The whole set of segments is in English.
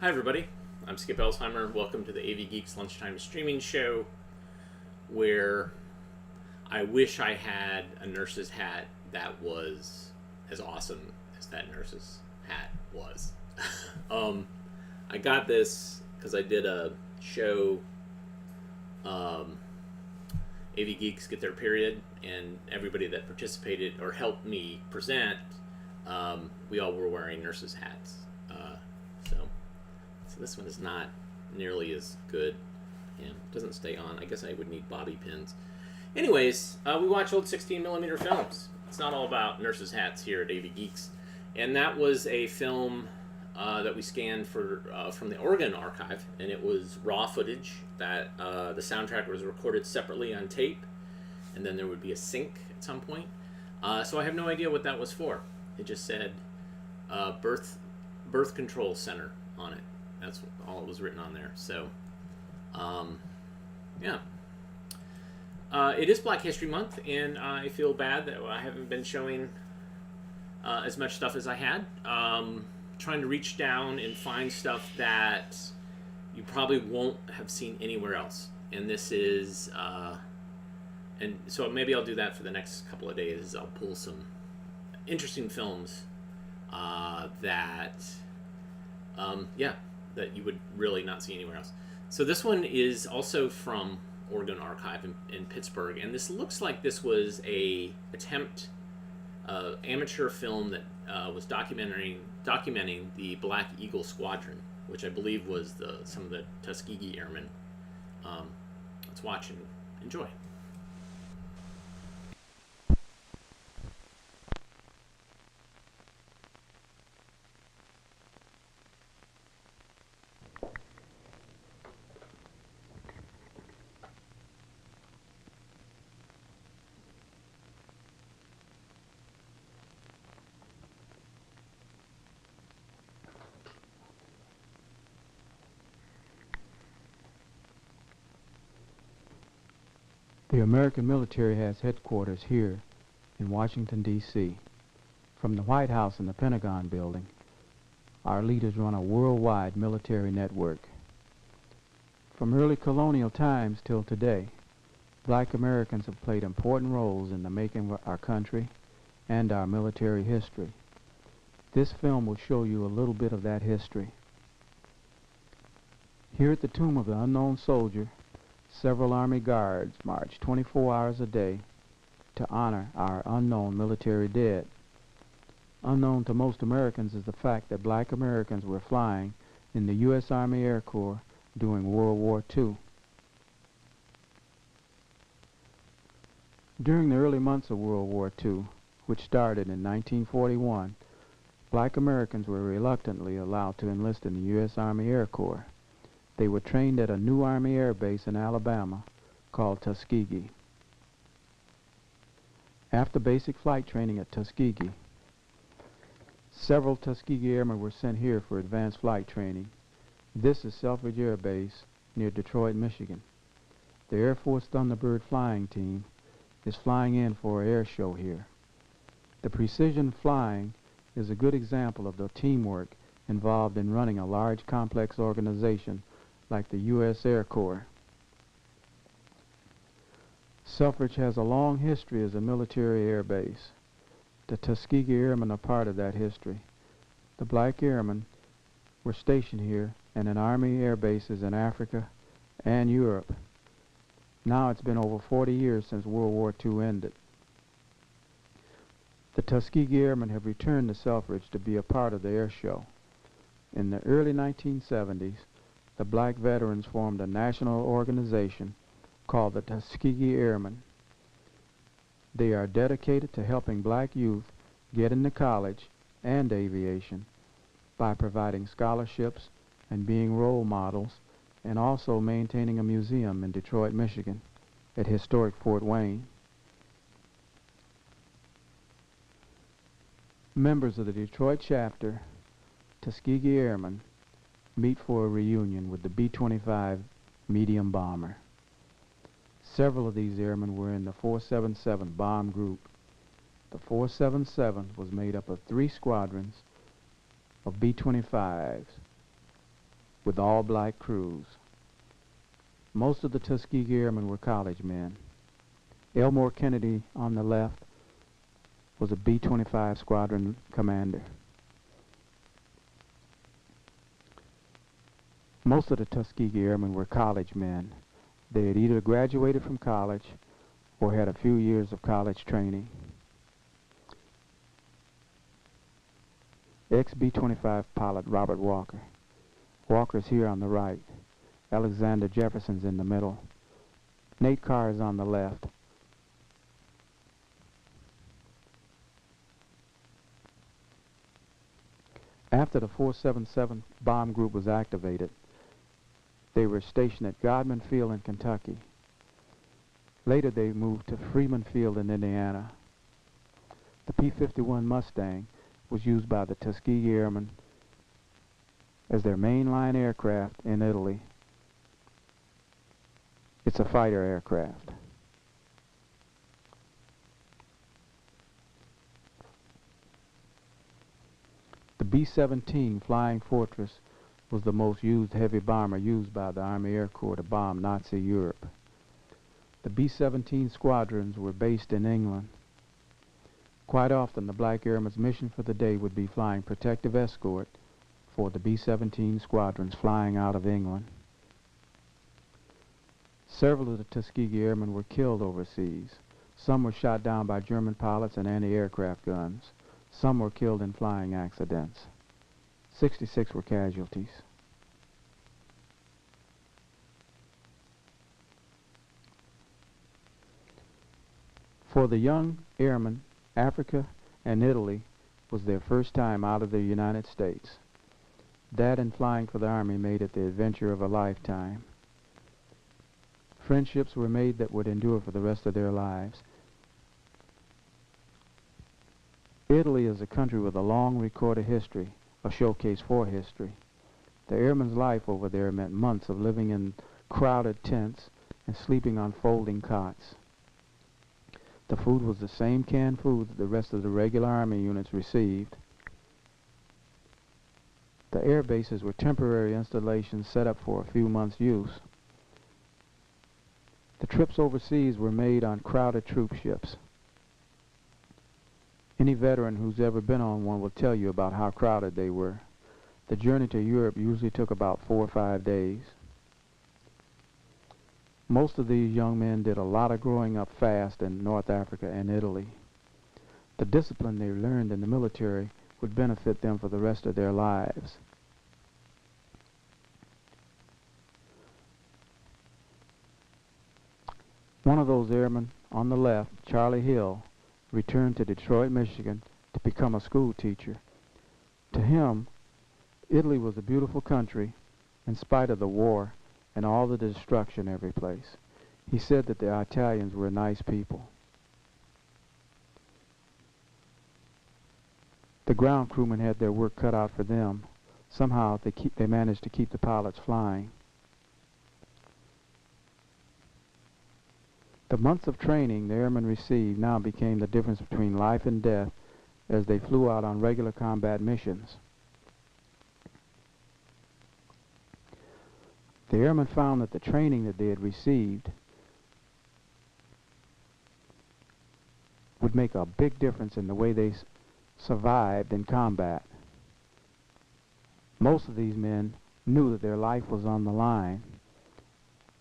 Hi everybody, I'm Skip Elsheimer. Welcome to the AV Geeks Lunchtime streaming show where I wish I had a nurse's hat that was as awesome as that nurse's hat was. um, I got this because I did a show, um, AV Geeks Get Their Period, and everybody that participated or helped me present, we all were wearing nurse's hats. So So this one is not nearly as good. Yeah, it doesn't stay on. I guess I would need bobby pins. Anyways, we watch old 16mm films. It's not all about nurses' hats here at AV Geeks. And that was a film that we scanned from the Oregon archive, and it was raw footage that the soundtrack was recorded separately on tape, and then there would be a sync at some point. So I have no idea what that was for. It just said birth control center on it. That's all it was written on there. So, yeah. It is Black History Month, and I feel bad that I haven't been showing as much stuff as I had. Trying to reach down and find stuff that you probably won't have seen anywhere else. And this is, and so maybe I'll do that for the next couple of days. I'll pull some interesting films that, that you would really not see anywhere else. So this one is also from Oregon Archive in Pittsburgh, and this looks like this was a attempt, amateur film that was documenting the Black Eagle Squadron, which I believe was some of the Tuskegee airmen. Let's watch and enjoy. The American military has headquarters here in Washington, D.C. From the White House and the Pentagon building, our leaders run a worldwide military network. From early colonial times till today, black Americans have played important roles in the making of our country and our military history. This film will show you a little bit of that history. Here at the Tomb of the Unknown Soldier, several Army guards march 24 hours a day to honor our unknown military dead. Unknown to most Americans is the fact that black Americans were flying in the U.S. Army Air Corps during World War II. During the early months of World War II, which started in 1941, black Americans were reluctantly allowed to enlist in the U.S. Army Air Corps. They were trained at a new Army air base in Alabama called Tuskegee. After basic flight training at Tuskegee, several Tuskegee airmen were sent here for advanced flight training. This is Selfridge Air Base near Detroit, Michigan. The Air Force Thunderbird flying team is flying in for an air show here. The precision flying is a good example of the teamwork involved in running a large complex organization like the U.S. Air Corps. Selfridge has a long history as a military air base. The Tuskegee Airmen are part of that history. The black airmen were stationed here and in Army air bases in Africa and Europe. Now it's been over 40 years since World War II ended. The Tuskegee Airmen have returned to Selfridge to be a part of the air show. In the early 1970s, the black veterans formed a national organization called the Tuskegee Airmen. They are dedicated to helping black youth get into college and aviation by providing scholarships and being role models, and also maintaining a museum in Detroit, Michigan at historic Fort Wayne. Members of the Detroit chapter, Tuskegee Airmen, meet for a reunion with the B-25 medium bomber. Several of these airmen were in the 477 bomb group. The 477 was made up of 3 squadrons of B-25s. with all-black crews. Most of the Tuskegee Airmen were college men. Elmore Kennedy on the left was a B-25 squadron commander. Most of the Tuskegee Airmen were college men. They had either graduated from college or had a few years of college training. Ex-B-25 pilot Robert Walker. Walker's here on the right. Alexander Jefferson's in the middle. Nate Carr is on the left. After the 477 bomb group was activated, they were stationed at Godman Field in Kentucky. Later they moved to Freeman Field in Indiana. The P-51 Mustang was used by the Tuskegee Airmen as their mainline aircraft in Italy. It's a fighter aircraft. The B-17 Flying Fortress was the most used heavy bomber used by the Army Air Corps to bomb Nazi Europe. The B-17 squadrons were based in England. Quite often the black airmen's mission for the day would be flying protective escort for the B-17 squadrons flying out of England. Several of the Tuskegee Airmen were killed overseas. Some were shot down by German pilots and anti-aircraft guns. Some were killed in flying accidents. 66 were casualties. For the young airmen, Africa and Italy was their first time out of the United States. That and flying for the Army made it the adventure of a lifetime. Friendships were made that would endure for the rest of their lives. Italy is a country with a long recorded history, a showcase for history. The airman's life over there meant months of living in crowded tents and sleeping on folding cots. The food was the same canned food that the rest of the regular Army units received. The air bases were temporary installations set up for a few months' use. The trips overseas were made on crowded troop ships. Any veteran who's ever been on one will tell you about how crowded they were. The journey to Europe usually took about 4 or 5 days. Most of these young men did a lot of growing up fast in North Africa and Italy. The discipline they learned in the military would benefit them for the rest of their lives. One of those airmen on the left, Charlie Hill, returned to Detroit, Michigan to become a school teacher. To him, Italy was a beautiful country in spite of the war and all the destruction every place. He said that the Italians were nice people. The ground crewmen had their work cut out for them. Somehow they managed to keep the pilots flying. The months of training the airmen received now became the difference between life and death as they flew out on regular combat missions. The airmen found that the training that they had received would make a big difference in the way they survived in combat. Most of these men knew that their life was on the line,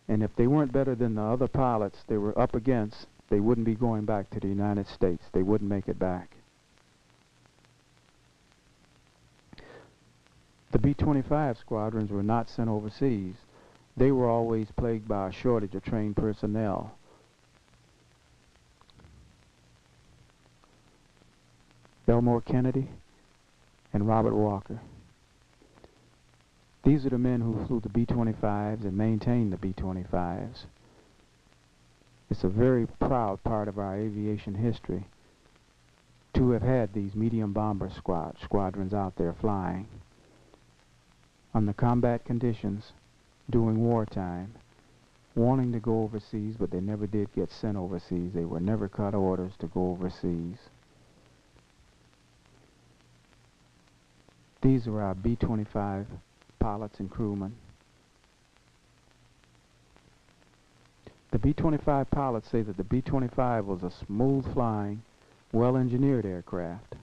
and if they weren't better than the other pilots they were up against, they wouldn't be going back to the United States. They wouldn't make it back. The B-25 squadrons were not sent overseas. They were always plagued by a shortage of trained personnel. Elmore Kennedy and Robert Walker. These are the men who flew the B-25s and maintained the B-25s. It's a very proud part of our aviation history to have had these medium bomber squadrons out there flying under combat conditions during wartime, wanting to go overseas, but they never did get sent overseas. They were never cut orders to go overseas. These are our B-25 pilots and crewmen. The B-25 pilots say that the B-25 was a smooth-flying, well-engineered aircraft.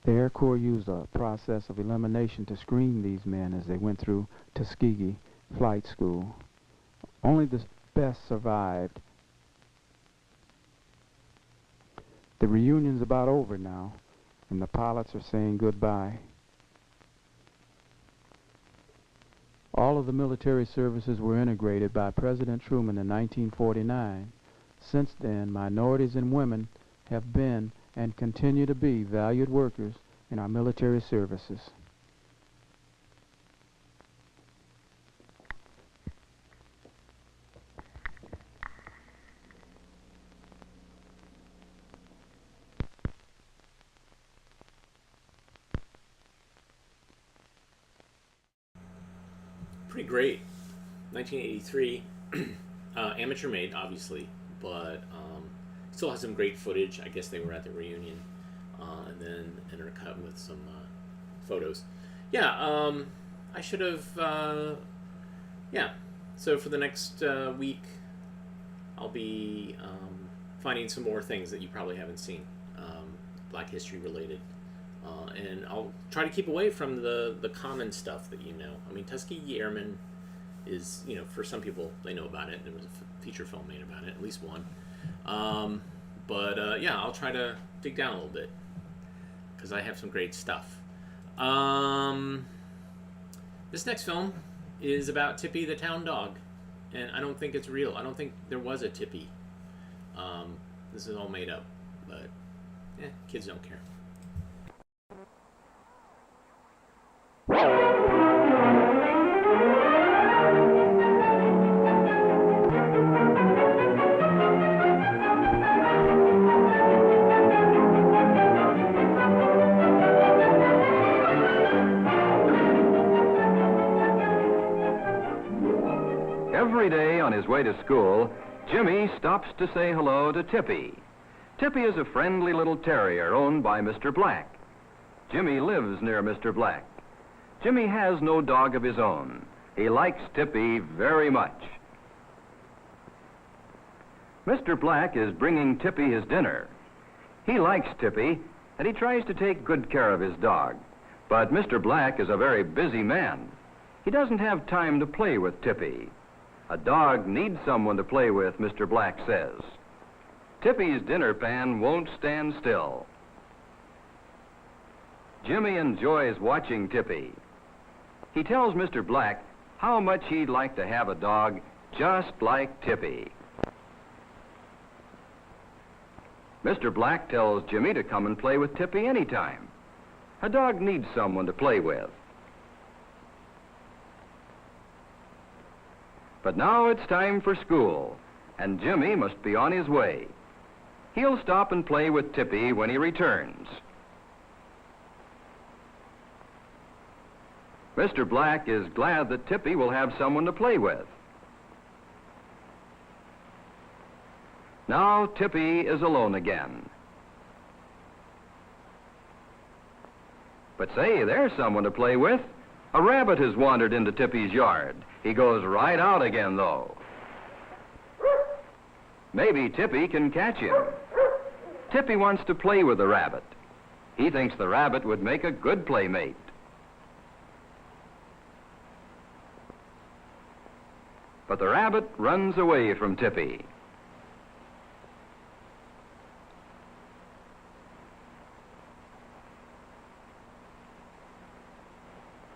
The Air Corps used a process of elimination to screen these men as they went through Tuskegee flight school. Only the best survived. The reunion's about over now, and the pilots are saying goodbye. All of the military services were integrated by President Truman in 1949. Since then, minorities and women have been and continue to be valued workers in our military services. Pretty great. 1983, amateur made, obviously, but still has some great footage. I guess they were at the reunion, and then intercut with some photos. Yeah, I should have. Yeah, so for the next week, I'll be finding some more things that you probably haven't seen, Black History related. And I'll try to keep away from the common stuff that you know. I mean, Tuskegee Airmen is, you know, for some people, they know about it. There was a feature film made about it, at least one. But yeah, I'll try to dig down a little bit, because I have some great stuff. This next film is about Tippy the town dog, and I don't think it's real. I don't think there was a Tippy. This is all made up, but kids don't care. Every day on his way to school, Jimmy stops to say hello to Tippy. Tippy is a friendly little terrier owned by Mr. Black. Jimmy lives near Mr. Black. Jimmy has no dog of his own. He likes Tippy very much. Mr. Black is bringing Tippy his dinner. He likes Tippy, and he tries to take good care of his dog. But Mr. Black is a very busy man. He doesn't have time to play with Tippy. A dog needs someone to play with, Mr. Black says. Tippy's dinner pan won't stand still. Jimmy enjoys watching Tippy. He tells Mr. Black how much he'd like to have a dog just like Tippy. Mr. Black tells Jimmy to come and play with Tippy anytime. A dog needs someone to play with. But now it's time for school, and Jimmy must be on his way. He'll stop and play with Tippy when he returns. Mr. Black is glad that Tippy will have someone to play with. Now Tippy is alone again. But say, there's someone to play with. A rabbit has wandered into Tippy's yard. He goes right out again, though. Maybe Tippy can catch him. Tippy wants to play with the rabbit. He thinks the rabbit would make a good playmate. But the rabbit runs away from Tippy.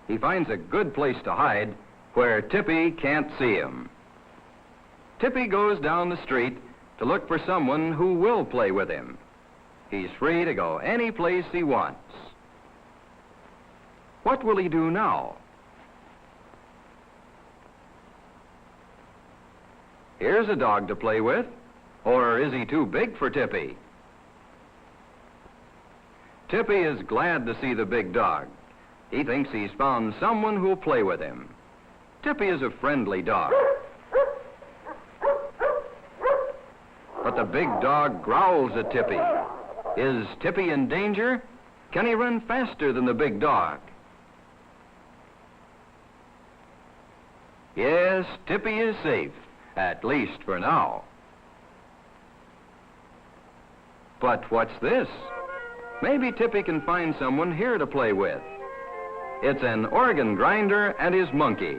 He finds a good place to hide where Tippy can't see him. Tippy goes down the street to look for someone who will play with him. He's free to go any place he wants. What will he do now? Here's a dog to play with. Or is he too big for Tippy? Tippy is glad to see the big dog. He thinks he's found someone who'll play with him. Tippy is a friendly dog. But the big dog growls at Tippy. Is Tippy in danger? Can he run faster than the big dog? Yes, Tippy is safe, at least for now. But what's this? Maybe Tippy can find someone here to play with. It's an organ grinder and his monkey.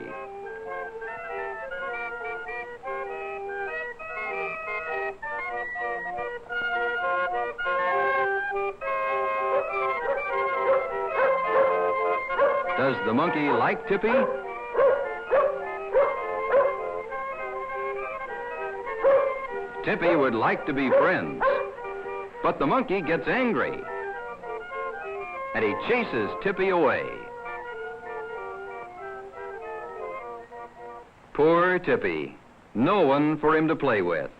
Does the monkey like Tippy? Tippy would like to be friends, but the monkey gets angry, and he chases Tippy away. Poor Tippy, no one for him to play with.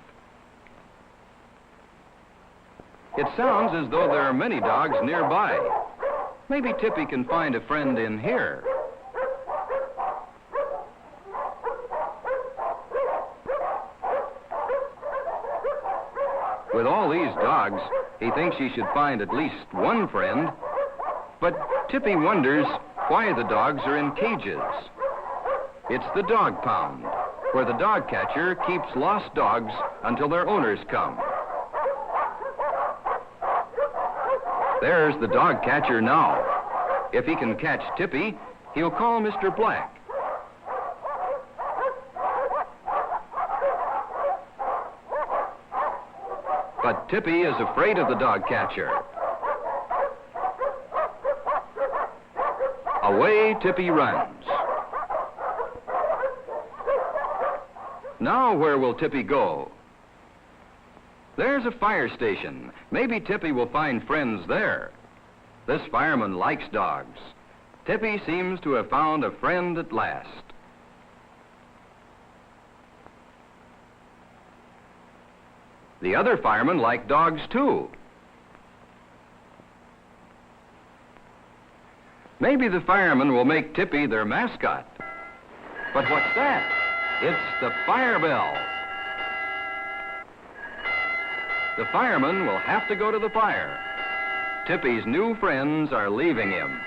It sounds as though there are many dogs nearby. Maybe Tippy can find a friend in here. With all these dogs, he thinks he should find at least one friend. But Tippy wonders why the dogs are in cages. It's the dog pound, where the dog catcher keeps lost dogs until their owners come. There's the dog catcher now. If he can catch Tippy, he'll call Mr. Black. But Tippy is afraid of the dog catcher. Away Tippy runs. Now where will Tippy go? There's a fire station. Maybe Tippy will find friends there. This fireman likes dogs. Tippy seems to have found a friend at last. The other firemen like dogs too. Maybe the firemen will make Tippy their mascot. But what's that? It's the fire bell. The fireman will have to go to the fire. Tippy's new friends are leaving him.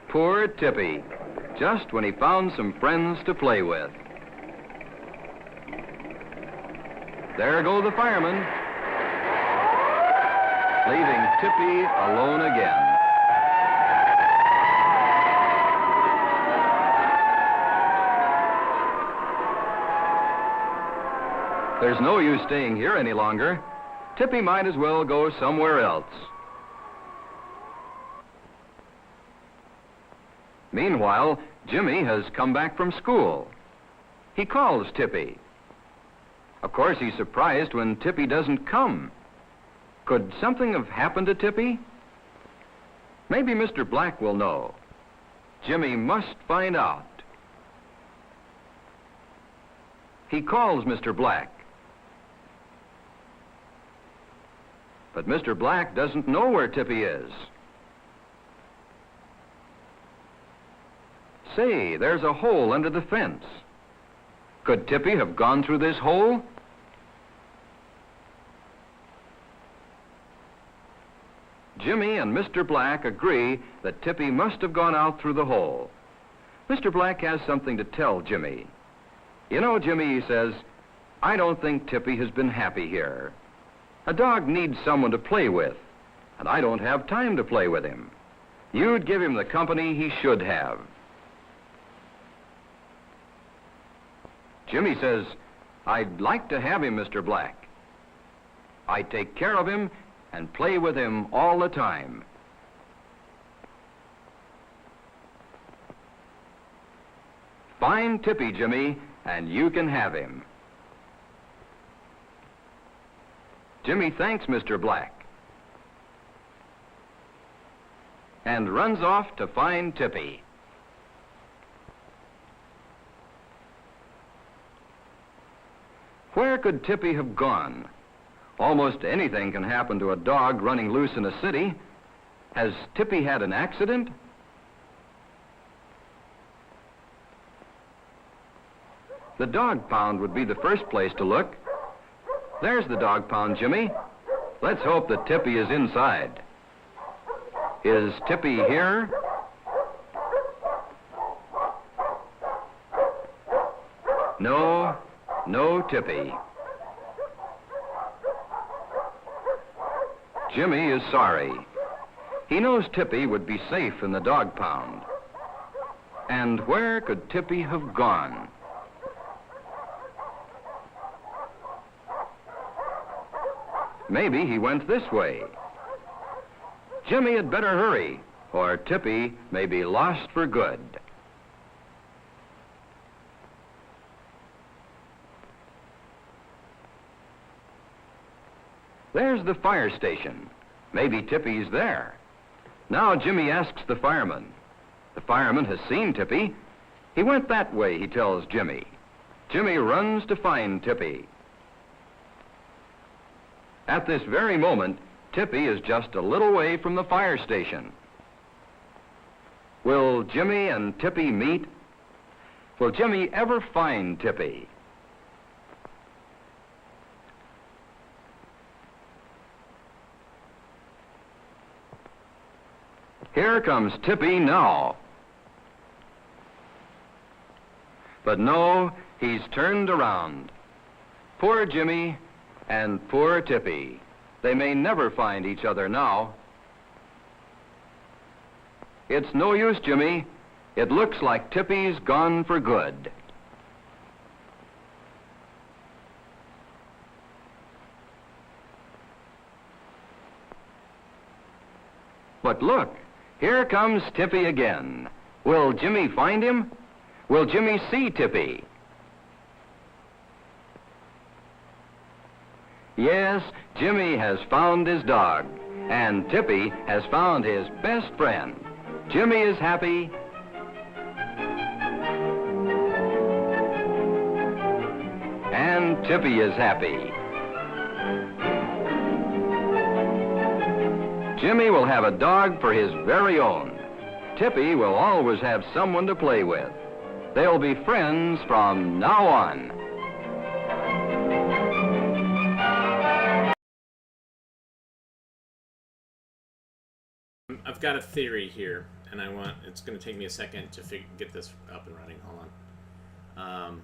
Poor Tippy, just when he found some friends to play with. There go the firemen, leaving Tippy alone again. There's no use staying here any longer. Tippy might as well go somewhere else. Meanwhile, Jimmy has come back from school. He calls Tippy. Of course, he's surprised when Tippy doesn't come. Could something have happened to Tippy? Maybe Mr. Black will know. Jimmy must find out. He calls Mr. Black. But Mr. Black doesn't know where Tippy is. Say, there's a hole under the fence. Could Tippy have gone through this hole? Jimmy and Mr. Black agree that Tippy must have gone out through the hole. Mr. Black has something to tell Jimmy. You know, Jimmy, he says, I don't think Tippy has been happy here. A dog needs someone to play with, and I don't have time to play with him. You'd give him the company he should have. Jimmy says, I'd like to have him, Mr. Black. I take care of him and play with him all the time. Find Tippy, Jimmy, and you can have him. Jimmy thanks Mr. Black and runs off to find Tippy. Where could Tippy have gone? Almost anything can happen to a dog running loose in a city. Has Tippy had an accident? The dog pound would be the first place to look. There's the dog pound, Jimmy. Let's hope that Tippy is inside. Is Tippy here? No, no Tippy. Jimmy is sorry. He knows Tippy would be safe in the dog pound. And where could Tippy have gone? Maybe he went this way. Jimmy had better hurry, or Tippy may be lost for good. There's the fire station. Maybe Tippy's there. Now Jimmy asks the fireman. The fireman has seen Tippy. He went that way, he tells Jimmy. Jimmy runs to find Tippy. At this very moment, Tippy is just a little way from the fire station. Will Jimmy and Tippy meet? Will Jimmy ever find Tippy? Here comes Tippy now. But no, he's turned around. Poor Jimmy and poor Tippy. They may never find each other now. It's no use, Jimmy. It looks like Tippy's gone for good. But look, here comes Tippy again. Will Jimmy find him? Will Jimmy see Tippy? Yes, Jimmy has found his dog, and Tippy has found his best friend. Jimmy is happy. And Tippy is happy. Jimmy will have a dog for his very own. Tippy will always have someone to play with. They'll be friends from now on. I've got a theory here, and it's going to take me a second to get this up and running. Hold on.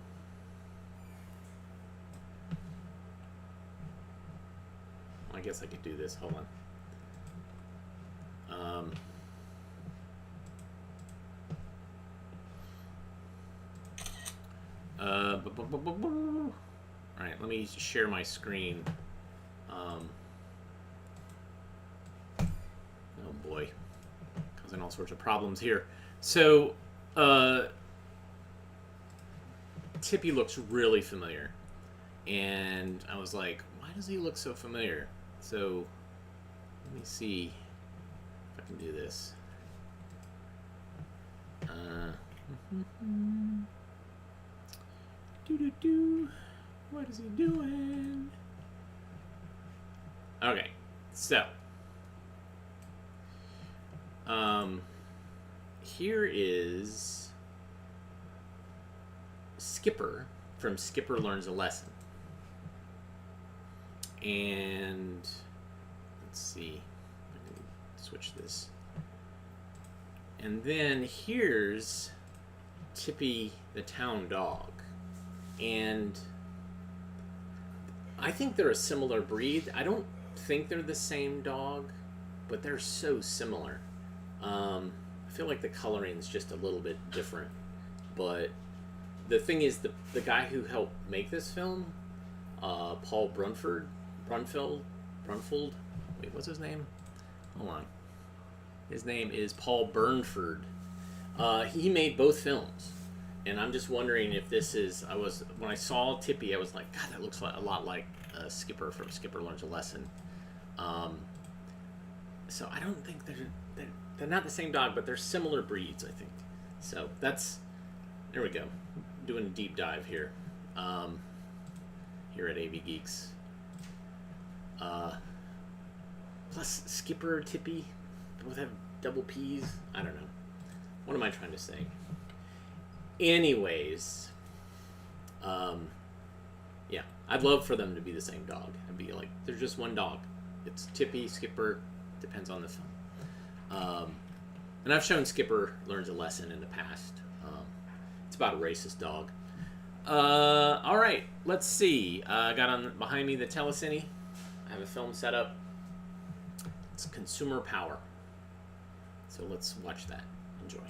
I guess I could do this. Hold on. All right, let me share my screen. Oh boy, causing all sorts of problems here. So, Tippy looks really familiar, and I was like, why does he look so familiar? So, let me see if I can do this. What is he doing? Okay, so here is Skipper from Skipper Learns a Lesson. And let's see, I can switch this. And then here's Tippy the town dog. And I think they're a similar breed. I don't think they're the same dog, but they're so similar. I feel like the coloring is just a little bit different. But the thing is, the guy who helped make this film, Paul Brunfold. Wait, what's his name? Hold on. His name is Paul Burnford. He made both films. And I'm just wondering if this is, when I saw Tippy, I was like, God, that looks a lot like Skipper from Skipper Learns a Lesson. So I don't think they're not the same dog, but they're similar breeds, I think. So there we go. Doing a deep dive here. Here at AV Geeks. Plus Skipper, Tippy, both have double P's. I don't know. What am I trying to say? Anyways, Yeah, I'd love for them to be the same dog. I'd be like, there's just one dog. It's Tippy, Skipper, depends on the film. And I've shown Skipper learns a lesson in the past. It's about a racist dog. All right, let's see. I got on behind me the telecine. I have a film set up. It's Consumer Power. So let's watch that. Enjoy.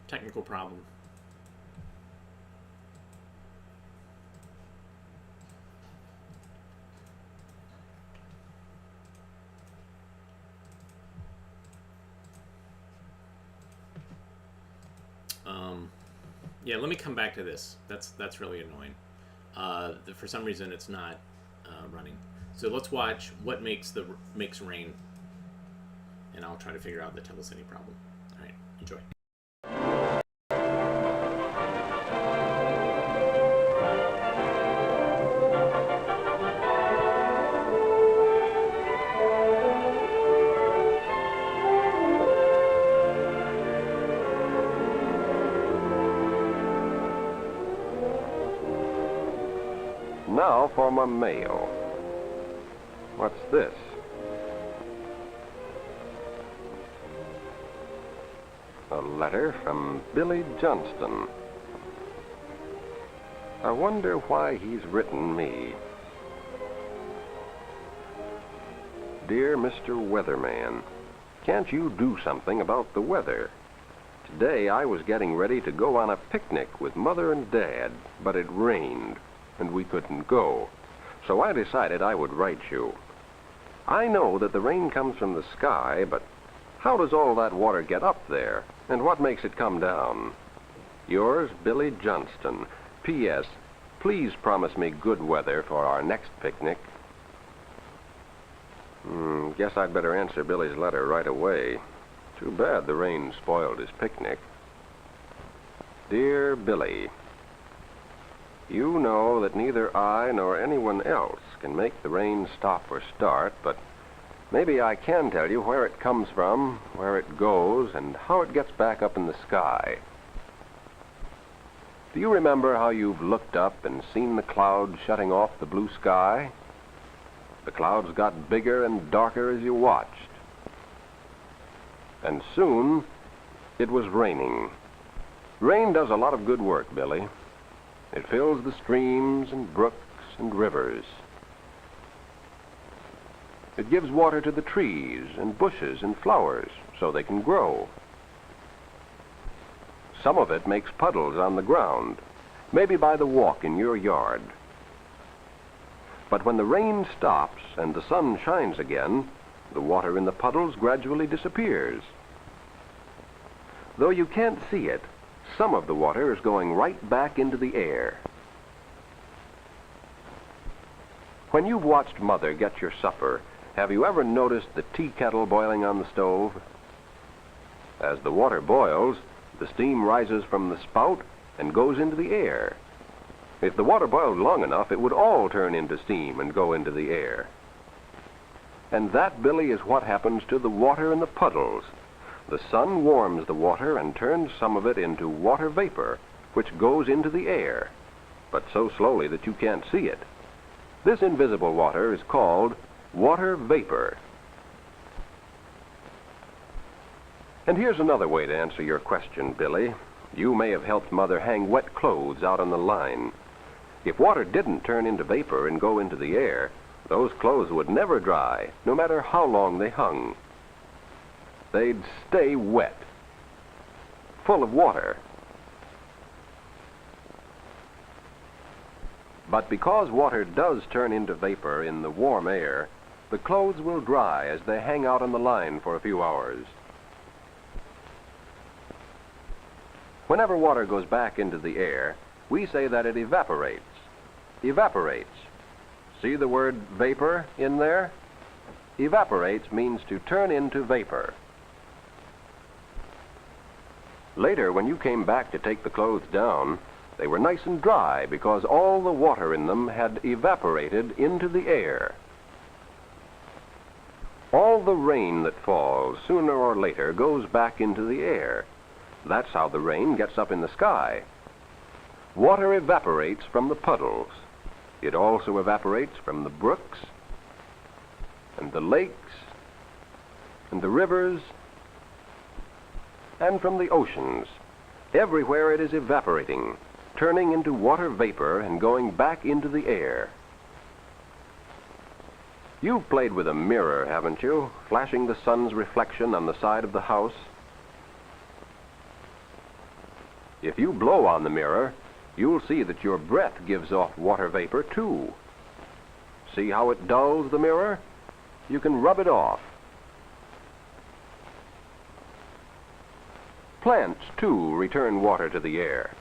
Technical problem. Yeah, let me come back to this. That's really annoying. For some reason, it's not running. So let's watch what makes rain, and I'll try to figure out the telecine problem. All right, enjoy. Now for my mail. What's this? A letter from Billy Johnston. I wonder why he's written me. Dear Mr. Weatherman, can't you do something about the weather? Today I was getting ready to go on a picnic with Mother and Dad, but it rained, and we couldn't go. So I decided I would write you. I know that the rain comes from the sky, but how does all that water get up there, and what makes it come down? Yours, Billy Johnston. P.S. Please promise me good weather for our next picnic. Guess I'd better answer Billy's letter right away. Too bad the rain spoiled his picnic. Dear Billy, you know that neither I nor anyone else can make the rain stop or start, but maybe I can tell you where it comes from, where it goes, and how it gets back up in the sky. Do you remember how you've looked up and seen the clouds shutting off the blue sky? The clouds got bigger and darker as you watched. And soon, it was raining. Rain does a lot of good work, Billy. It fills the streams and brooks and rivers. It gives water to the trees and bushes and flowers so they can grow. Some of it makes puddles on the ground, maybe by the walk in your yard. But when the rain stops and the sun shines again, the water in the puddles gradually disappears. Though you can't see it, some of the water is going right back into the air. When you've watched Mother get your supper, have you ever noticed the tea kettle boiling on the stove? As the water boils, the steam rises from the spout and goes into the air. If the water boiled long enough, it would all turn into steam and go into the air. And that, Billy, is what happens to the water in the puddles. The sun warms the water and turns some of it into water vapor, which goes into the air, but so slowly that you can't see it. This invisible water is called water vapor. And here's another way to answer your question, Billy. You may have helped Mother hang wet clothes out on the line. If water didn't turn into vapor and go into the air, those clothes would never dry, no matter how long they hung. They'd stay wet, full of water. But because water does turn into vapor in the warm air, the clothes will dry as they hang out on the line for a few hours. Whenever water goes back into the air, we say that it evaporates. Evaporates. See the word vapor in there? Evaporates means to turn into vapor. Later, when you came back to take the clothes down, they were nice and dry because all the water in them had evaporated into the air. All the rain that falls, sooner or later, goes back into the air. That's how the rain gets up in the sky. Water evaporates from the puddles. It also evaporates from the brooks, and the lakes, and the rivers, and from the oceans. Everywhere it is evaporating, turning into water vapor and going back into the air. You've played with a mirror, haven't you? Flashing the sun's reflection on the side of the house. If you blow on the mirror, you'll see that your breath gives off water vapor too. See how it dulls the mirror? You can rub it off. Plants, too, return water to the air.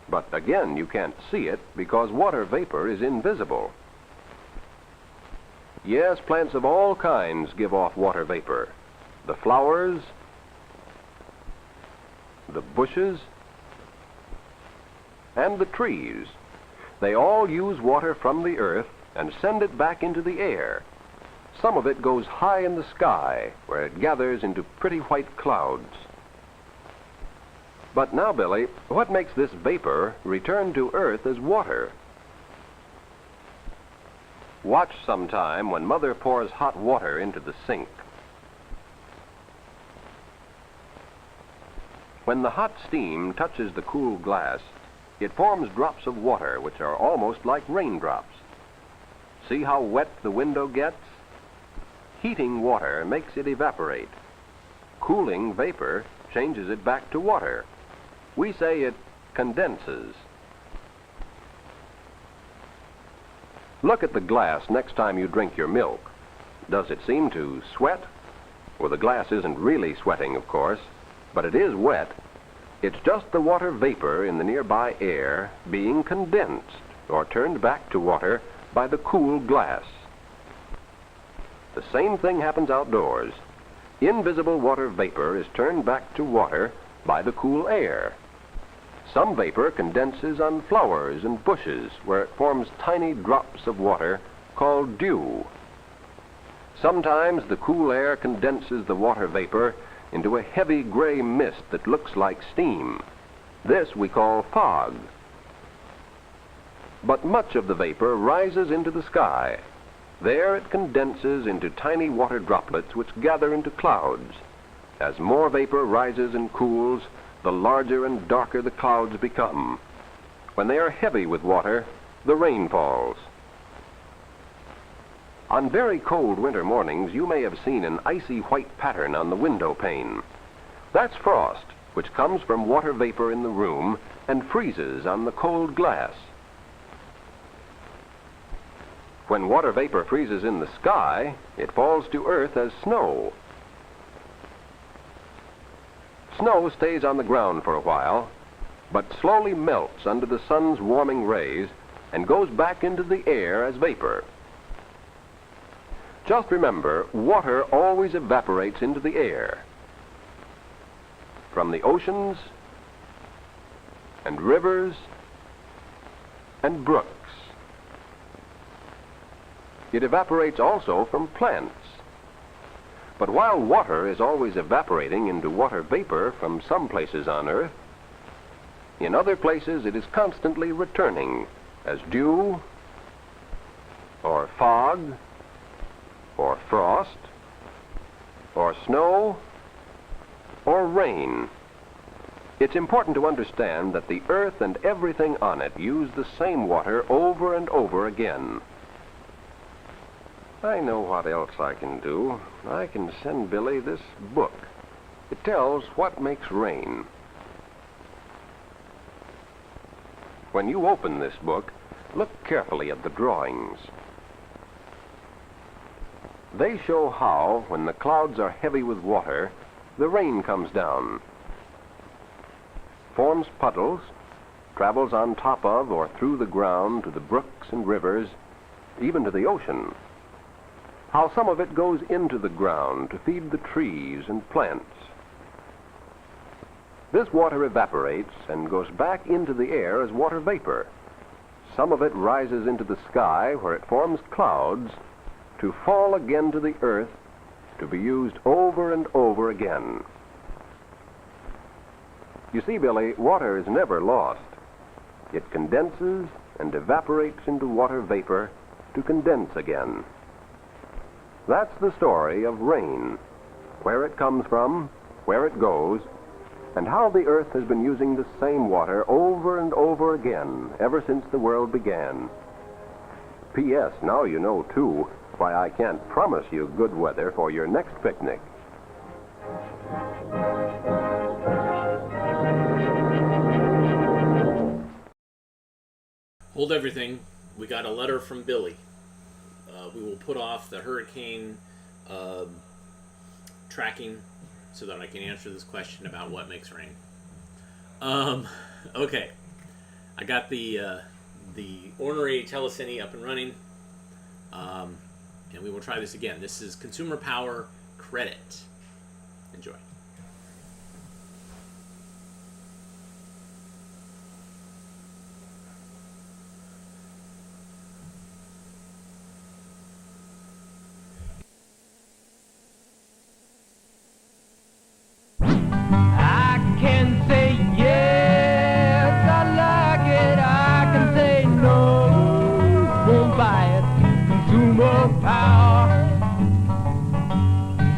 But again, you can't see it because water vapor is invisible. Yes, plants of all kinds give off water vapor. The flowers, the bushes, and the trees. They all use water from the earth and send it back into the air. Some of it goes high in the sky, where it gathers into pretty white clouds. But now, Billy, what makes this vapor return to earth as water? Watch sometime when Mother pours hot water into the sink. When the hot steam touches the cool glass, it forms drops of water which are almost like raindrops. See how wet the window gets? Heating water makes it evaporate. Cooling vapor changes it back to water. We say it condenses. Look at the glass next time you drink your milk. Does it seem to sweat? Well, the glass isn't really sweating, of course, but it is wet. It's just the water vapor in the nearby air being condensed or turned back to water by the cool glass. The same thing happens outdoors. Invisible water vapor is turned back to water by the cool air. Some vapor condenses on flowers and bushes where it forms tiny drops of water called dew. Sometimes the cool air condenses the water vapor into a heavy gray mist that looks like steam. This we call fog. But much of the vapor rises into the sky. There it condenses into tiny water droplets which gather into clouds. As more vapor rises and cools, the larger and darker the clouds become. When they are heavy with water, the rain falls. On very cold winter mornings, you may have seen an icy white pattern on the window pane. That's frost, which comes from water vapor in the room and freezes on the cold glass. When water vapor freezes in the sky, it falls to earth as snow. Snow stays on the ground for a while, but slowly melts under the sun's warming rays and goes back into the air as vapor. Just remember, water always evaporates into the air. From the oceans and rivers and brooks. It evaporates also from plants. But while water is always evaporating into water vapor from some places on Earth, in other places it is constantly returning as dew, or fog, or frost, or snow, or rain. It's important to understand that the Earth and everything on it use the same water over and over again. I know what else I can do. I can send Billy this book. It tells what makes rain. When you open this book, look carefully at the drawings. They show how, when the clouds are heavy with water, the rain comes down, forms puddles, travels on top of or through the ground to the brooks and rivers, even to the ocean. How some of it goes into the ground to feed the trees and plants. This water evaporates and goes back into the air as water vapor. Some of it rises into the sky where it forms clouds to fall again to the earth to be used over and over again. You see, Billy, water is never lost. It condenses and evaporates into water vapor to condense again. That's the story of rain, where it comes from, where it goes, and how the earth has been using the same water over and over again ever since the world began. P.S. Now you know, too, why I can't promise you good weather for your next picnic. Hold everything. We got a letter from Billy. We will put off the hurricane tracking so that I can answer this question about what makes rain. Okay. I got the ornery telecine up and running. And we will try this again. This is Consumer Power Credit. Enjoy.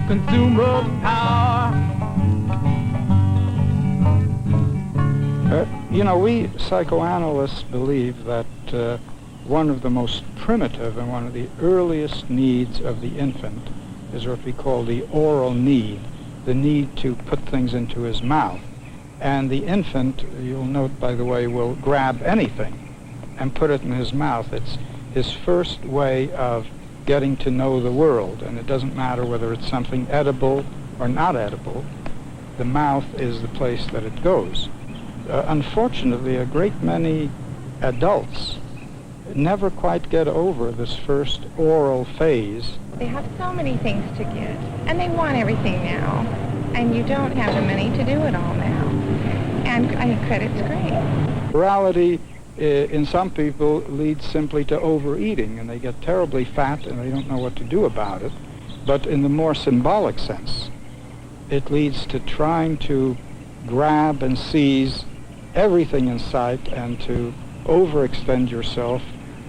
Consumer power. We psychoanalysts believe that one of the most primitive and one of the earliest needs of the infant is what we call the oral need, the need to put things into his mouth. And the infant, you'll note, by the way, will grab anything and put it in his mouth. It's his first way of getting to know the world, and it doesn't matter whether it's something edible or not edible. The mouth is the place that it goes. Unfortunately, a great many adults never quite get over this first oral phase. They have so many things to get, and they want everything now, and you don't have the money to do it all now. And credit's great. Morality in some people leads simply to overeating, and they get terribly fat and they don't know what to do about it. But in the more symbolic sense, it leads to trying to grab and seize everything in sight and to overextend yourself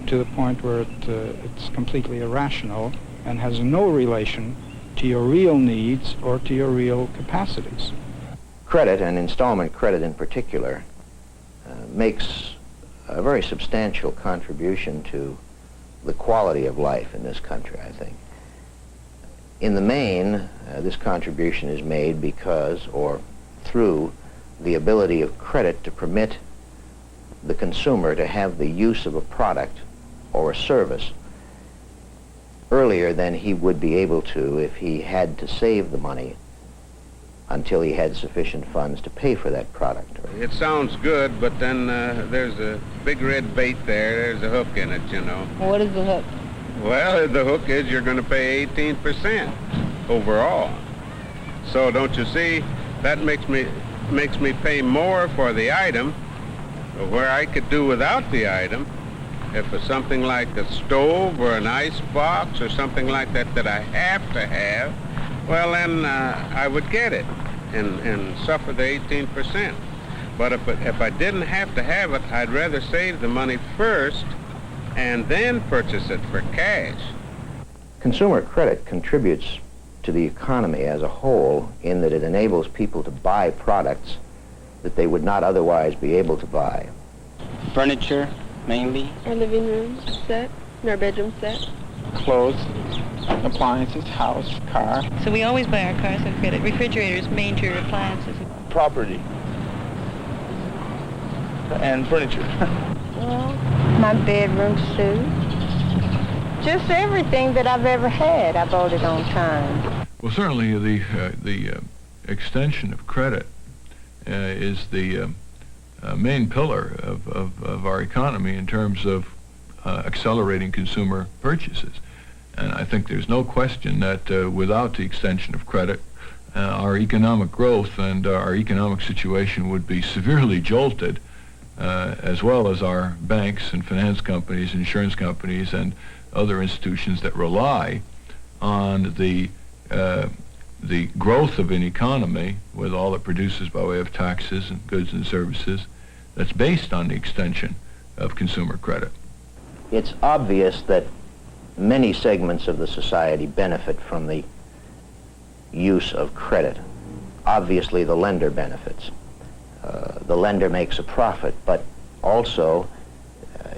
to the point where it's completely irrational and has no relation to your real needs or to your real capacities. Credit, and installment credit in particular, makes a very substantial contribution to the quality of life in this country, I think. In the main, this contribution is made because, or through, the ability of credit to permit the consumer to have the use of a product or a service earlier than he would be able to if he had to save the money until he had sufficient funds to pay for that product. It sounds good, but then there's a big red bait there. There's a hook in it, you know. What is the hook? Well, the hook is you're going to pay 18% overall. So don't you see, that makes me pay more for the item where I could do without the item. If it's something like a stove or an ice box or something like that that I have to have, well, then I would get it and suffer the 18%. But if I didn't have to have it, I'd rather save the money first and then purchase it for cash. Consumer credit contributes to the economy as a whole in that it enables people to buy products that they would not otherwise be able to buy. Furniture, mainly. Our living room set, and our bedroom set. Clothes, appliances, house, car. So we always buy our cars on credit. Refrigerators, major appliances. Property. And furniture. Well, my bedroom suit. Just everything that I've ever had, I bought it on time. Well, certainly the extension of credit is the main pillar of our economy in terms of accelerating consumer purchases. And I think there's no question that without the extension of credit, our economic growth and our economic situation would be severely jolted, as well as our banks and finance companies, insurance companies, and other institutions that rely on the growth of an economy with all it produces by way of taxes and goods and services that's based on the extension of consumer credit. It's obvious that many segments of the society benefit from the use of credit. Obviously, the lender benefits. The lender makes a profit, but also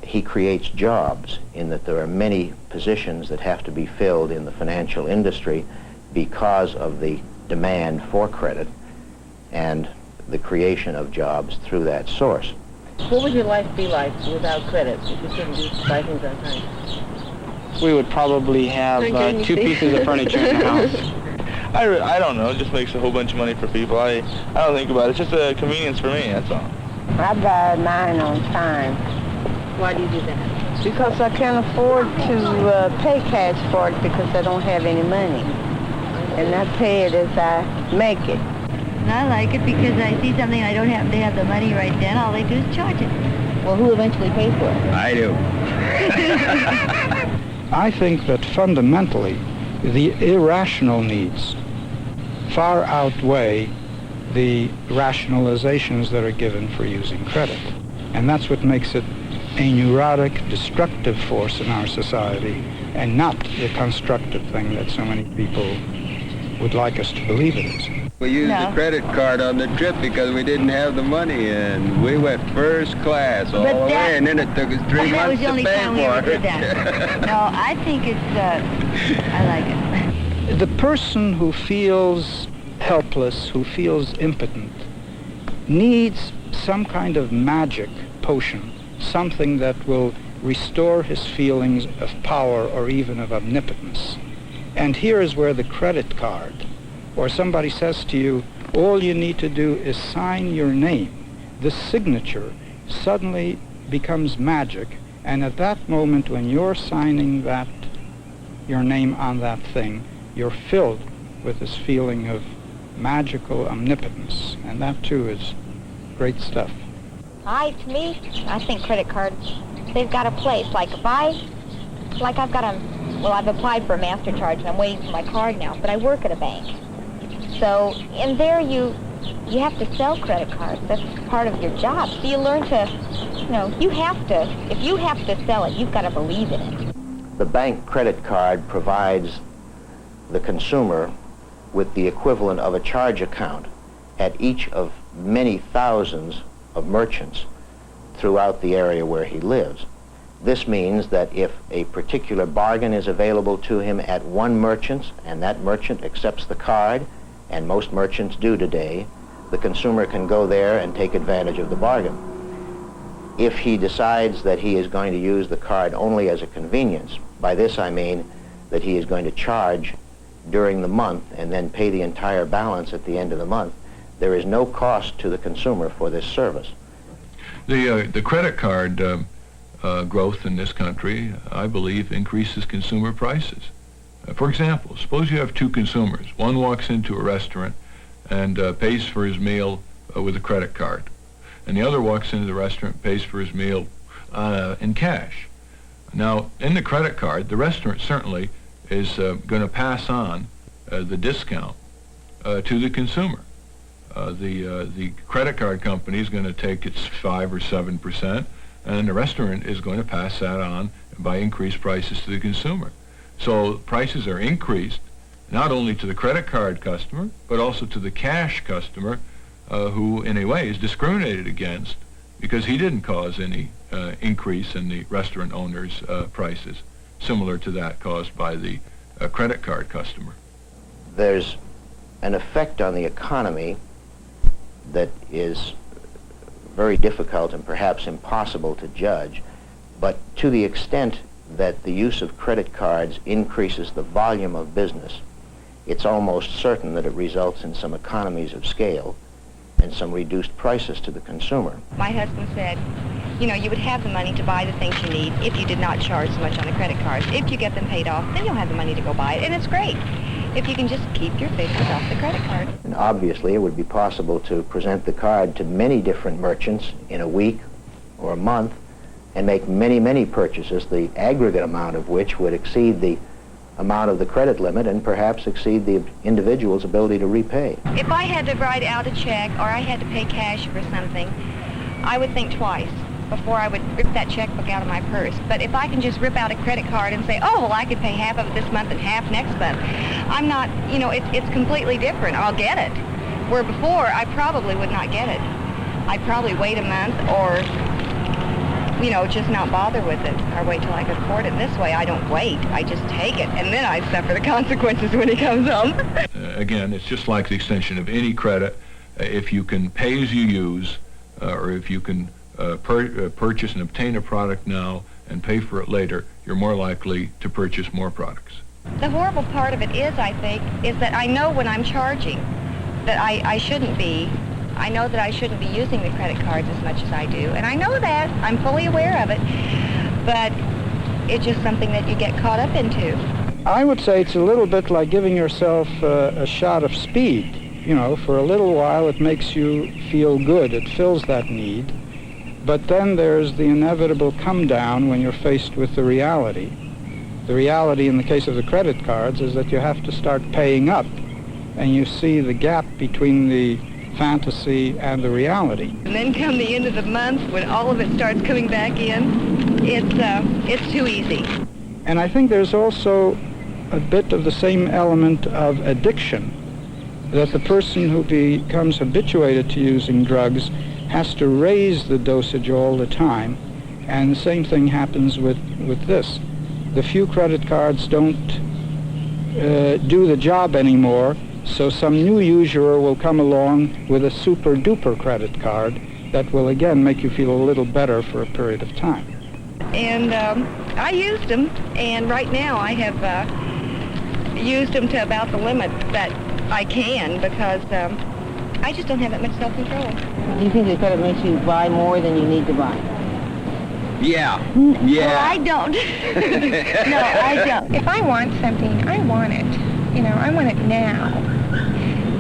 he creates jobs in that there are many positions that have to be filled in the financial industry because of the demand for credit and the creation of jobs through that source. What would your life be like without credit if you couldn't buy things on time? We would probably have 2 pieces of furniture in the house. I don't know. It just makes a whole bunch of money for people. I don't think about it. It's just a convenience for me, that's all. I buy mine on time. Why do you do that? Because I can't afford to pay cash for it because I don't have any money. And I pay it as I make it. And I like it because I see something I don't happen to have the money right then. All they do is charge it. Well, who eventually pays for it? I do. I think that fundamentally the irrational needs far outweigh the rationalizations that are given for using credit. And that's what makes it a neurotic, destructive force in our society and not the constructive thing that so many people would like us to believe it is. We used a credit card on the trip because we didn't have the money, and we went first class all the way, and then it took us 3 months to pay for it. No, I think it's, I like it. The person who feels helpless, who feels impotent, needs some kind of magic potion, something that will restore his feelings of power or even of omnipotence. And here is where the credit card, or somebody says to you, all you need to do is sign your name. The signature suddenly becomes magic, and at that moment when you're signing that, your name on that thing, you're filled with this feeling of magical omnipotence, and that too is great stuff. To me, I think credit cards, they've got a place. I've applied for a MasterCard and I'm waiting for my card now, but I work at a bank. So in there you have to sell credit cards. That's part of your job. So you learn to, if you have to sell it, you've got to believe in it. The bank credit card provides the consumer with the equivalent of a charge account at each of many thousands of merchants throughout the area where he lives. This means that if a particular bargain is available to him at one merchant and that merchant accepts the card, and most merchants do today, the consumer can go there and take advantage of the bargain. If he decides that he is going to use the card only as a convenience, by this I mean that he is going to charge during the month and then pay the entire balance at the end of the month, there is no cost to the consumer for this service. The credit card growth in this country, I believe, increases consumer prices. For example, suppose you have 2 consumers. One walks into a restaurant and pays for his meal with a credit card, and the other walks into the restaurant and pays for his meal in cash. Now, in the credit card, the restaurant certainly is going to pass on the discount to the consumer. The credit card company is going to take its 5 or 7%, and the restaurant is going to pass that on by increased prices to the consumer. So prices are increased not only to the credit card customer, but also to the cash customer, who in a way is discriminated against because he didn't cause any increase in the restaurant owner's prices, similar to that caused by the credit card customer. There's an effect on the economy that is very difficult and perhaps impossible to judge, but to the extent that the use of credit cards increases the volume of business, it's almost certain that it results in some economies of scale, and some reduced prices to the consumer. My husband said, you know, you would have the money to buy the things you need if you did not charge so much on the credit cards. If you get them paid off, then you'll have the money to go buy it, and it's great if you can just keep your figures off the credit card. And obviously, it would be possible to present the card to many different merchants in a week or a month and make many, many purchases, the aggregate amount of which would exceed the amount of the credit limit and perhaps exceed the individual's ability to repay. If I had to write out a check or I had to pay cash for something, I would think twice before I would rip that checkbook out of my purse. But if I can just rip out a credit card and say, oh, well, I could pay half of it this month and half next month, I'm not, you know, it's completely different. I'll get it. Where before, I probably would not get it. I'd probably wait a month or, you know, just not bother with it or wait till I could afford it. This way, I don't wait. I just take it, and then I suffer the consequences when it comes home. Again, it's just like the extension of any credit. If you can pay as you use, or if you can purchase and obtain a product now and pay for it later, you're more likely to purchase more products. The horrible part of it is, I think, is that I know when I'm charging that I shouldn't be. I know that I shouldn't be using the credit cards as much as I do, and I know that. I'm fully aware of it, but it's just something that you get caught up into. I would say it's a little bit like giving yourself a shot of speed. You know, for a little while it makes you feel good. It fills that need. But then there's the inevitable come down when you're faced with the reality. The reality in the case of the credit cards is that you have to start paying up, and you see the gap between the fantasy and the reality. And then come the end of the month when all of it starts coming back in, it's too easy. And I think there's also a bit of the same element of addiction, that the person who becomes habituated to using drugs has to raise the dosage all the time, and the same thing happens with this. The few credit cards don't do the job anymore, so some new usurer will come along with a super duper credit card that will again make you feel a little better for a period of time. And I used them, and right now I have used them to about the limit that I can, because I just don't have that much self-control. Do you think the credit makes you buy more than you need to buy? Yeah. Well, I don't. No, I don't. If I want something, I want it. You know, I want it now.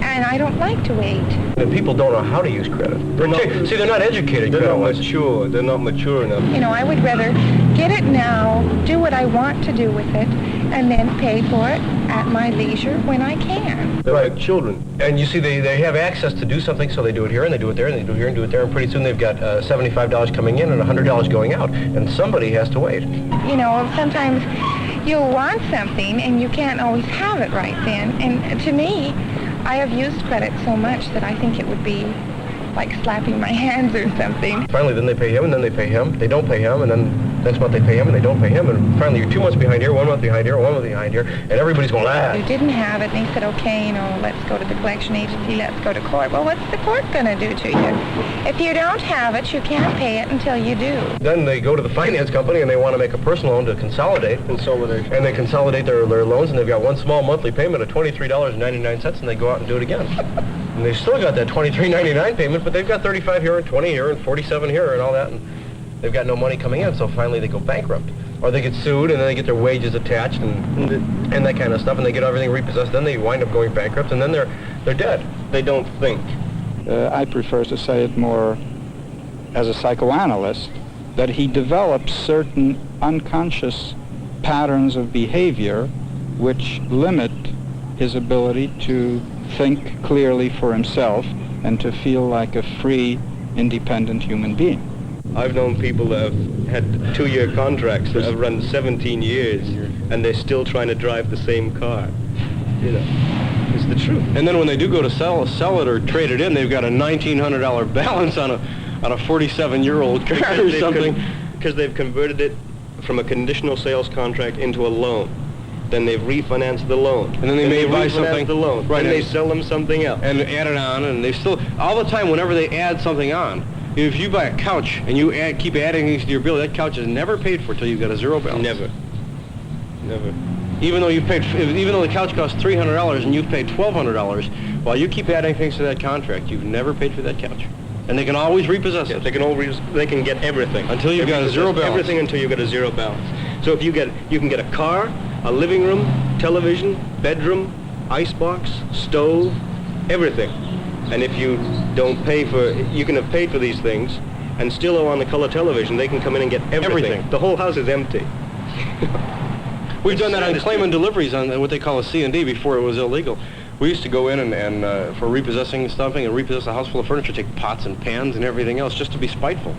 And I don't like to wait. The people don't know how to use credit. They're not educated. They're not mature. They're not mature enough. You know, I would rather get it now, do what I want to do with it, and then pay for it at my leisure when I can. They're like children. And you see, they have access to do something, so they do it here, and they do it there, and they do it here, and do it there, and pretty soon they've got $75 coming in and $100 going out, and somebody has to wait. You know, sometimes you'll want something, and you can't always have it right then. And to me, I have used credit so much that I think it would be like slapping my hands or something. Finally, then they pay him, and then they pay him. They don't pay him, and then next month they pay him, and they don't pay him. And finally, you're 2 months behind here, 1 month behind here, 1 month behind here, and everybody's going, You didn't have it, and they said, okay, you know, let's go to the collection agency, let's go to court. Well, what's the court going to do to you? If you don't have it, you can't pay it until you do. Then they go to the finance company, and they want to make a personal loan to consolidate. And they consolidate their loans, and they've got one small monthly payment of $23.99, and they go out and do it again. And they've still got that $23.99 payment, but they've got 35 here and 20 here and 47 here and all that, and they've got no money coming in, so finally they go bankrupt. Or they get sued, and then they get their wages attached and that kind of stuff, and they get everything repossessed. Then they wind up going bankrupt, and then they're dead. They don't think. I prefer to say it more as a psychoanalyst, that he develops certain unconscious patterns of behavior which limit his ability to think clearly for himself and to feel like a free, independent human being. I've known people that have had 2-year contracts that have run 17 years, and they're still trying to drive the same car. You know, it's the truth. And then when they do go to sell it or trade it in, they've got a $1,900 balance on a 47-year-old car or something, because they've converted it from a conditional sales contract into a loan. Then they've refinanced the loan. And then they may buy something, the loan. Right, and they sell them something else. And add it on, and they still, all the time, whenever they add something on, if you buy a couch and you keep adding things to your bill, that couch is never paid for till you've got a zero balance. Never. Even though the couch costs $300 and you've paid $1,200, while you keep adding things to that contract, you've never paid for that couch. And they can always repossess it. They can get everything until you've got a zero balance. Everything until you get a zero balance. So if you can get a car, a living room, television, bedroom, icebox, stove, everything. And if you don't pay for, you can have paid for these things and still owe on the color television. They can come in and get everything. The whole house is empty. We've done that on claim and deliveries on what they call a C&D before it was illegal. We used to go in and for repossessing something and repossess a house full of furniture, take pots and pans and everything else just to be spiteful.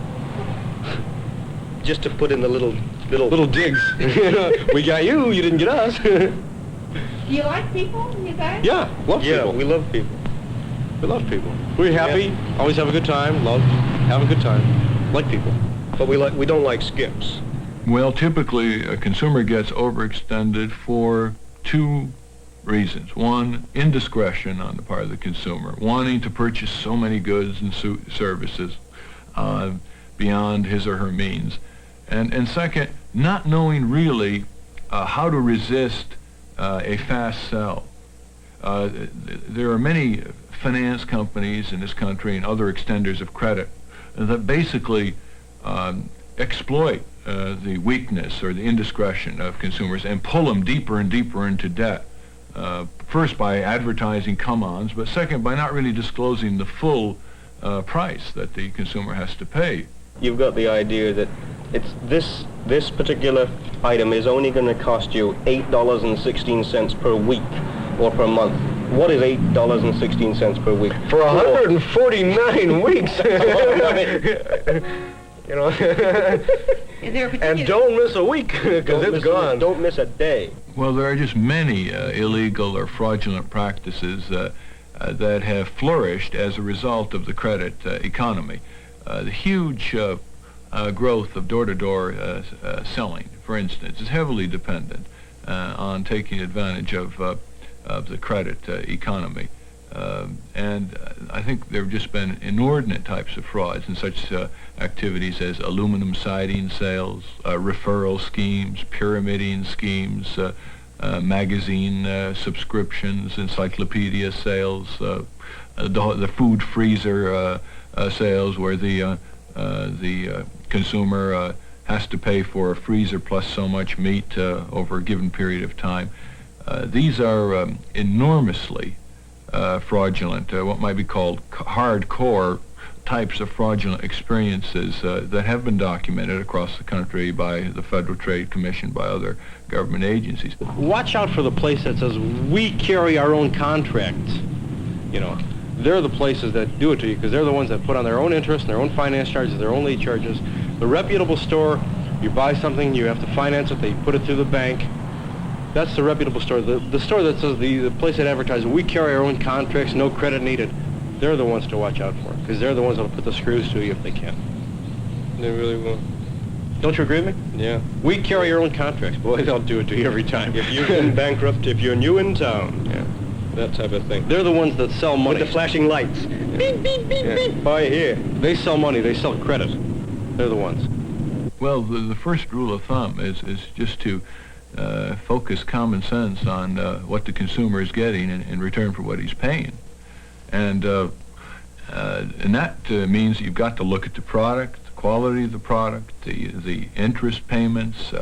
Just to put in the little digs. We got you, you didn't get us. Do you like people, you guys? Yeah, love people. Yeah, we love people. We love people. We're happy, always have a good time, love, have a good time, like people. But we don't like skips. Well, typically a consumer gets overextended for two reasons. One, indiscretion on the part of the consumer, wanting to purchase so many goods and services beyond his or her means. And second, not knowing really how to resist a fast sell. There are many finance companies in this country and other extenders of credit that basically exploit the weakness or the indiscretion of consumers and pull them deeper and deeper into debt. First by advertising come-ons, but second by not really disclosing the full price that the consumer has to pay. You've got the idea that it's this particular item is only going to cost you $8.16 per week or per month. What is $8.16 per week? For 149 weeks. You know. Is there a particular... And don't miss a week, because it's gone. Don't miss a day. Well, there are just many illegal or fraudulent practices that have flourished as a result of the credit economy. The huge growth of door-to-door selling, for instance, is heavily dependent on taking advantage of the credit economy. And I think there have just been inordinate types of frauds in such activities as aluminum siding sales, referral schemes, pyramiding schemes, magazine subscriptions, encyclopedia sales, the food freezer sales where the consumer has to pay for a freezer plus so much meat over a given period of time. These are enormously fraudulent, what might be called hardcore types of fraudulent experiences that have been documented across the country by the Federal Trade Commission, by other government agencies. Watch out for the place that says, we carry our own contracts. You know, they're the places that do it to you because they're the ones that put on their own interest, and their own finance charges, their own late charges. The reputable store, you buy something, you have to finance it, they put it through the bank. That's the reputable store. The store that says, the place that advertises, we carry our own contracts, no credit needed, they're the ones to watch out for, because they're the ones that will put the screws to you if they can. They really will. Don't you agree with me? Yeah. We carry our own contracts. Boy, they'll do it to you every time. If you've been bankrupt, if you're new in town, yeah, that type of thing. They're the ones that sell money. With the flashing lights. Yeah. Beep, beep, beep, yeah. beep. Buy here. They sell money. They sell credit. They're the ones. Well, the first rule of thumb is just to focus common sense on what the consumer is getting in return for what he's paying. And that means you've got to look at the product, the quality of the product, the interest payments,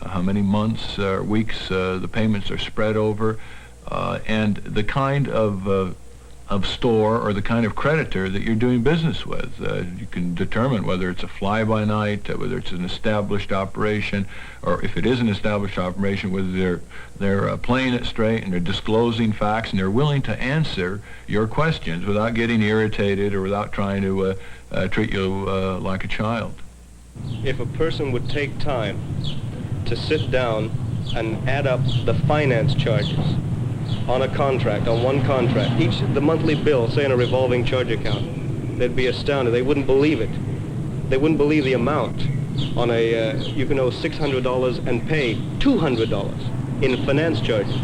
how many months or weeks the payments are spread over, and the kind of store or the kind of creditor that you're doing business with. You can determine whether it's a fly-by-night, whether it's an established operation, or if it is an established operation, whether they're playing it straight and they're disclosing facts and they're willing to answer your questions without getting irritated or without trying to treat you like a child. If a person would take time to sit down and add up the finance charges on a contract, on one contract, the monthly bill, say in a revolving charge account, they'd be astounded. They wouldn't believe it. They wouldn't believe the amount. On a, you can owe $600 and pay $200 in finance charges.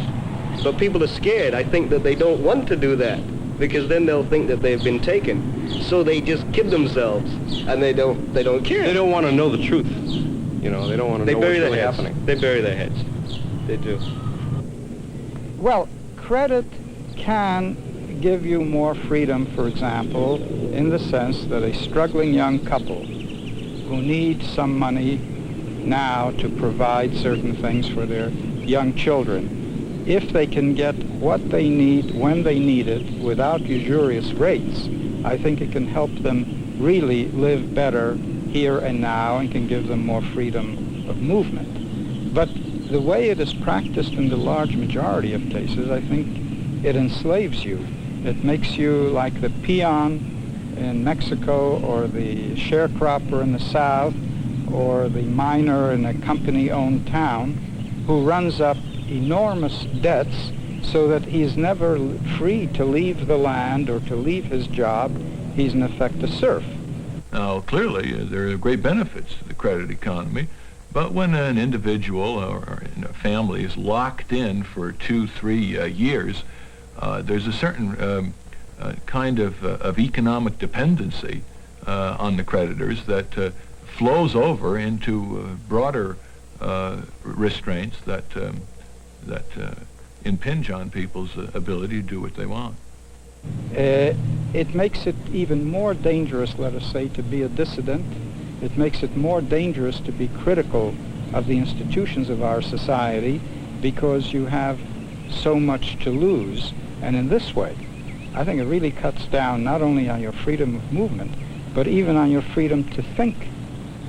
But people are scared. I think that they don't want to do that because then they'll think that they've been taken. So they just kid themselves and they don't care. They don't want to know the truth. You know, they don't want to know what's really happening. They bury their heads. They do. Well, credit can give you more freedom, for example, in the sense that a struggling young couple who need some money now to provide certain things for their young children, if they can get what they need when they need it without usurious rates, I think it can help them really live better here and now and can give them more freedom of movement. But the way it is practiced in the large majority of cases, I think it enslaves you. It makes you like the peon in Mexico or the sharecropper in the South or the miner in a company-owned town who runs up enormous debts so that he's never free to leave the land or to leave his job. He's in effect a serf. Now, clearly, there are great benefits to the credit economy, but when an individual or a family is locked in for 2-3 years, there's a certain kind of economic dependency on the creditors that flows over into broader restraints that impinge on people's ability to do what they want. It makes it even more dangerous, let us say, to be a dissident. It makes it more dangerous to be critical of the institutions of our society because you have so much to lose. And in this way, I think it really cuts down not only on your freedom of movement, but even on your freedom to think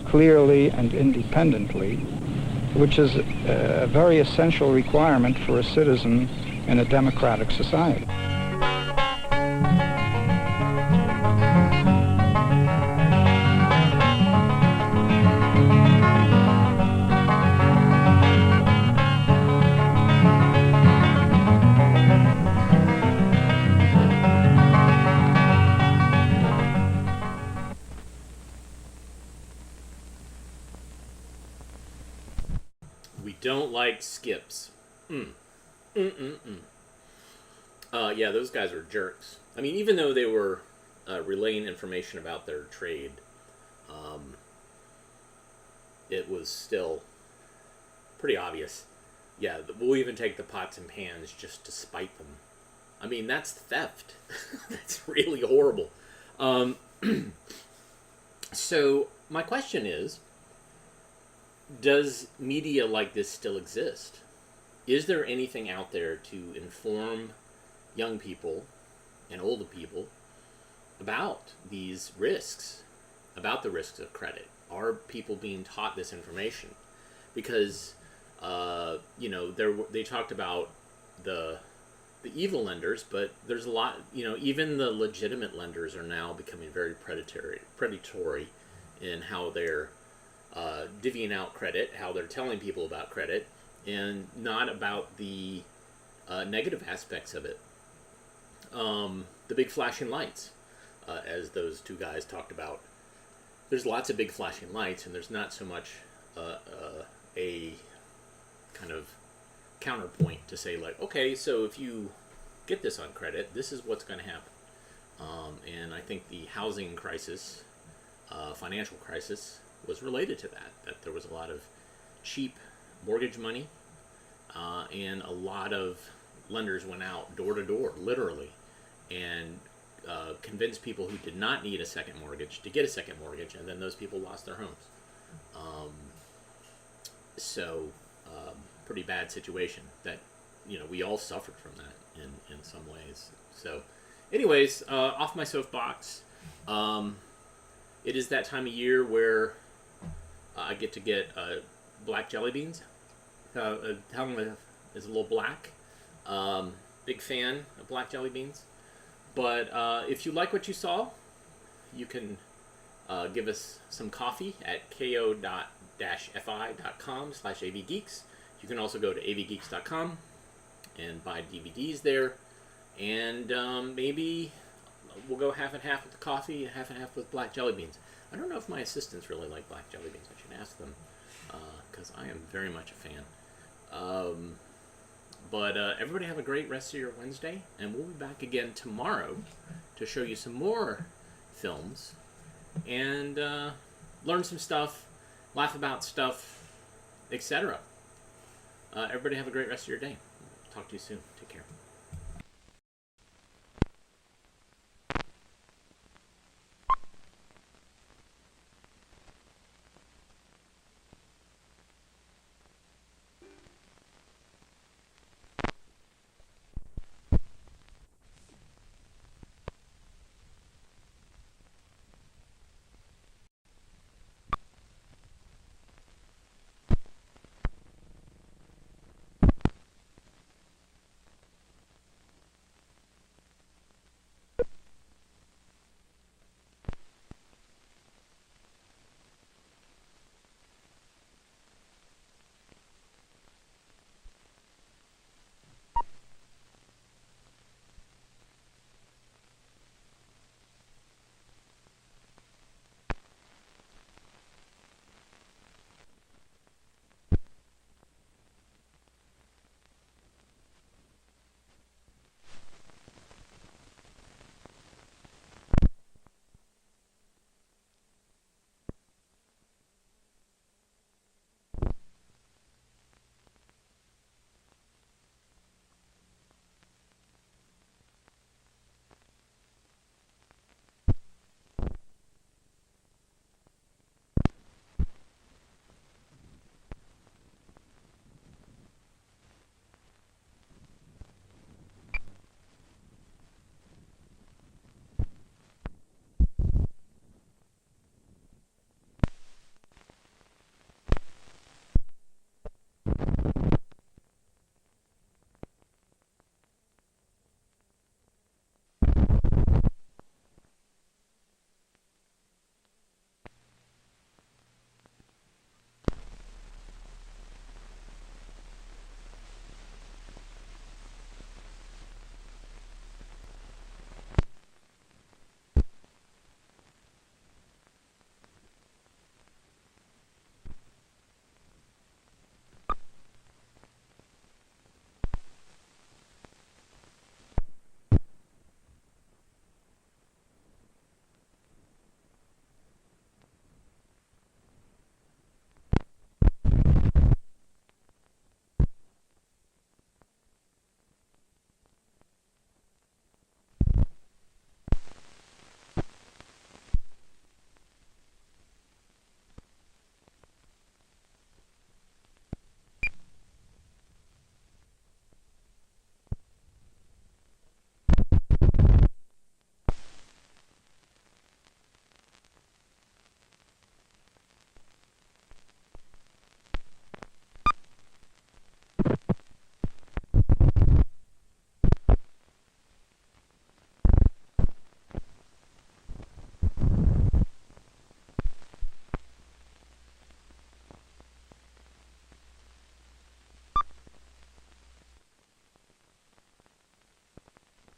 clearly and independently, which is a very essential requirement for a citizen in a democratic society. Don't like skips. Yeah, those guys were jerks. I mean, even though they were relaying information about their trade, it was still pretty obvious. Yeah, we'll even take the pots and pans just to spite them. I mean, that's theft. That's really horrible. So my question is, does media like this still exist? Is there anything out there to inform young people and older people about these risks, about the risks of credit? Are people being taught this information? Because, they talked about the evil lenders, but there's a lot, even the legitimate lenders are now becoming very predatory in how they're divvying out credit, how they're telling people about credit, and not about the negative aspects of it. The big flashing lights, as those two guys talked about. There's lots of big flashing lights, and there's not so much a kind of counterpoint to say, like, okay, so if you get this on credit, this is what's going to happen. And I think the housing crisis, financial crisis, was related to that there was a lot of cheap mortgage money, and a lot of lenders went out door to door, literally, and convinced people who did not need a second mortgage to get a second mortgage, and then those people lost their homes. Pretty bad situation that, we all suffered from that in some ways. So, anyways, off my soapbox. It is that time of year where I get to get black jelly beans. Helen is a little black. Big fan of black jelly beans. But if you like what you saw, you can give us some coffee at ko-fi.com/avgeeks. You can also go to avgeeks.com and buy DVDs there. And maybe we'll go half and half with the coffee and half with black jelly beans. I don't know if my assistants really like black jelly beans. I should ask them, because I am very much a fan. But everybody have a great rest of your Wednesday, and we'll be back again tomorrow to show you some more films and learn some stuff, laugh about stuff, etc. Everybody have a great rest of your day. Talk to you soon. Take care.